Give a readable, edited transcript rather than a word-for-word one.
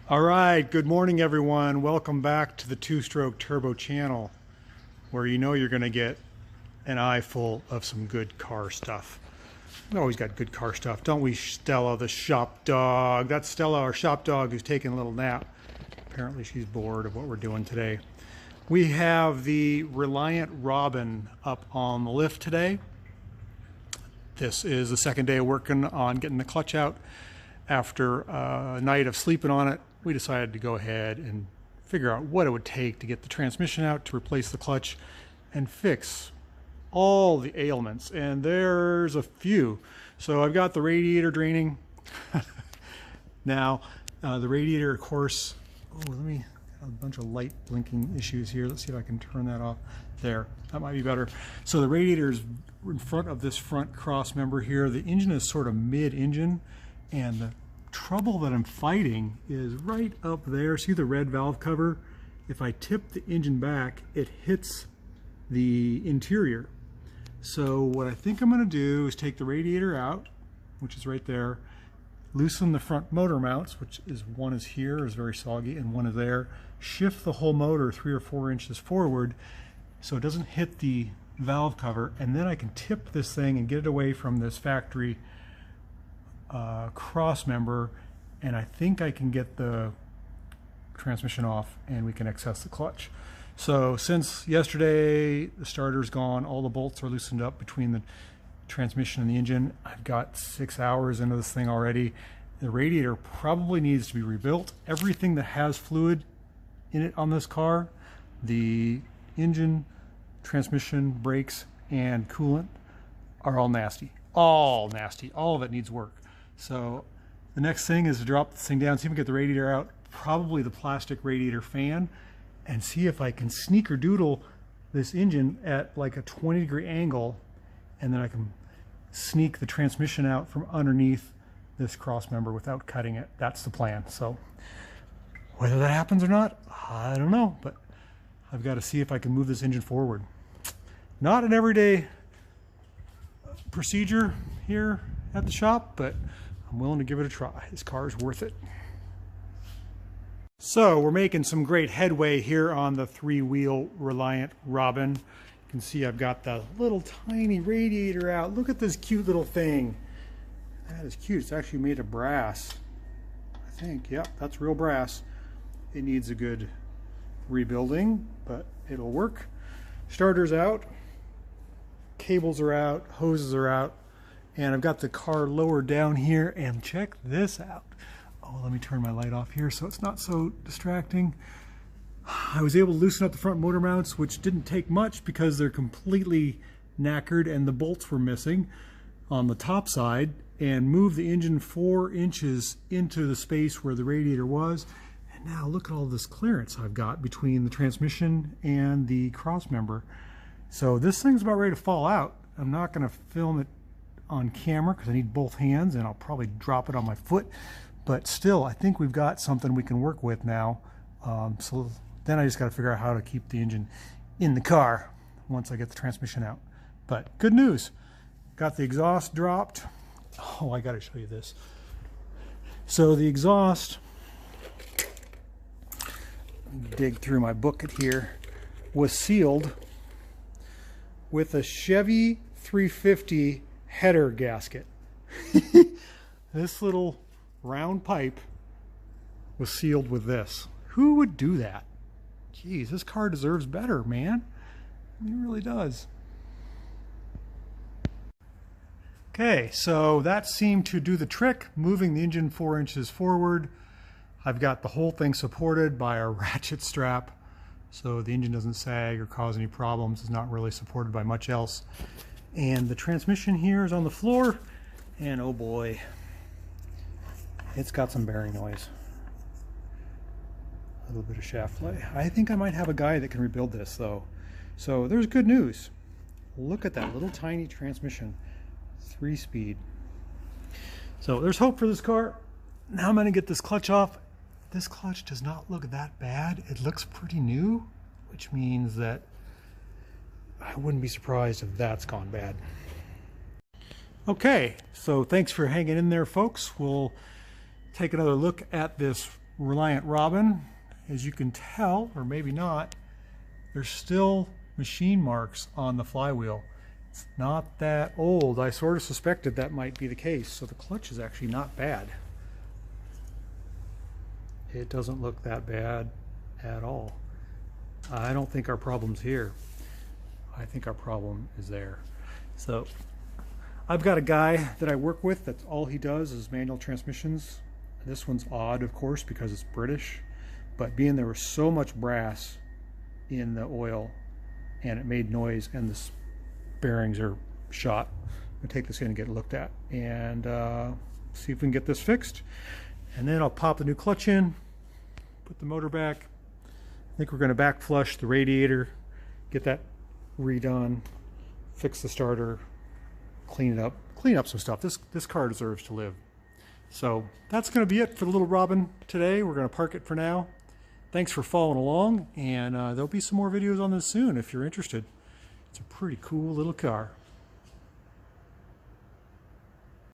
All right, good morning everyone. Welcome back to the Two-Stroke Turbo channel, where you know you're going to get an eye full of some good car stuff. We always got good car stuff, don't we, Stella the shop dog? That's Stella, our shop dog, who's taking a little nap. Apparently she's bored of what we're doing today. We have the Reliant Robin up on the lift today. This is the second day of working on getting the clutch out. After a night of sleeping on it, we decided to go ahead and figure out what it would take to get the transmission out, to replace the clutch, and fix all the ailments. And there's a few. So I've got the radiator draining. Now, the radiator, of course, let me, a bunch of light blinking issues here. Let's see if I can turn that off. There, that might be better. So the radiator is in front of this front cross member here. The engine is sort of mid-engine, and the trouble that I'm fighting is right up there. See the red valve cover? If I tip the engine back, it hits the interior. So what I think I'm going to do is take the radiator out, which is right there, loosen the front motor mounts, which is one is here, is very soggy, and one is there, shift the whole motor 3 or 4 inches forward so it doesn't hit the valve cover, and then I can tip this thing and get it away from this factory cross member, and I think I can get the transmission off and we can access the clutch. So since yesterday the starter's gone, all the bolts are loosened up between the transmission and the engine. I've got 6 hours into this thing already. The radiator probably needs to be rebuilt. Everything that has fluid in it on this car, the engine, transmission, brakes, and coolant, are all nasty. All nasty. All of it needs work. So the next thing is to drop this thing down, see if we can get the radiator out, probably the plastic radiator fan, and see if I can sneaker-doodle this engine at like a 20-degree angle, and then I can sneak the transmission out from underneath this cross member without cutting it. That's the plan. So whether that happens or not, I don't know, but I've got to see if I can move this engine forward. Not an everyday procedure here at the shop, but I'm willing to give it a try. This car is worth it. So we're making some great headway here on the 3-wheel Reliant Robin. You can see I've got the little tiny radiator out. Look at this cute little thing. That is cute. It's actually made of brass, I think. Yep, that's real brass. It needs a good rebuilding, but it'll work. Starter's out, cables are out, hoses are out, and I've got the car lower down here, and check this out. Oh, let me turn my light off here so it's not so distracting. I was able to loosen up the front motor mounts, which didn't take much because they're completely knackered and the bolts were missing on the top side, and move the engine 4 inches into the space where the radiator was. And now look at all this clearance I've got between the transmission and the cross member. So this thing's about ready to fall out. I'm not going to film it on camera because I need both hands, and I'll probably drop it on my foot, but still I think we've got something we can work with now. So then I just got to figure out how to keep the engine in the car once I get the transmission out. But good news, got the exhaust dropped. Oh, I got to show you this. So the exhaust, dig through my booklet here, was sealed with a Chevy 350 header gasket. This little round pipe was sealed with this. Who would do that? Geez, this car deserves better, man. It really does. Okay, so that seemed to do the trick, moving the engine 4 inches forward. I've got the whole thing supported by a ratchet strap, so the engine doesn't sag or cause any problems. It's not really supported by much else. And the transmission here is on the floor, and oh boy, it's got some bearing noise. A little bit of shaft play. I think I might have a guy that can rebuild this though. So there's good news. Look at that little tiny transmission, 3-speed. So there's hope for this car. Now I'm going to get this clutch off. This clutch does not look that bad. It looks pretty new, which means that I wouldn't be surprised if that's gone bad. Okay, so thanks for hanging in there, folks. We'll take another look at this Reliant Robin. As you can tell, or maybe not, there's still machine marks on the flywheel. It's not that old. I sort of suspected that might be the case. So the clutch is actually not bad. It doesn't look that bad at all. I don't think our problem's here. I think our problem is there. So I've got a guy that I work with that's all he does is manual transmissions. This one's odd, of course, because it's British, but being there was so much brass in the oil and it made noise and the bearings are shot. I'm gonna take this in and get it looked at and see if we can get this fixed. And then I'll pop the new clutch in, put the motor back. I think we're gonna back flush the radiator, get that redone, fix the starter, clean up some stuff. This car deserves to live. So that's going to be it for the little Robin today. We're going to park it for now. Thanks for following along, and there'll be some more videos on this soon if you're interested. It's a pretty cool little car.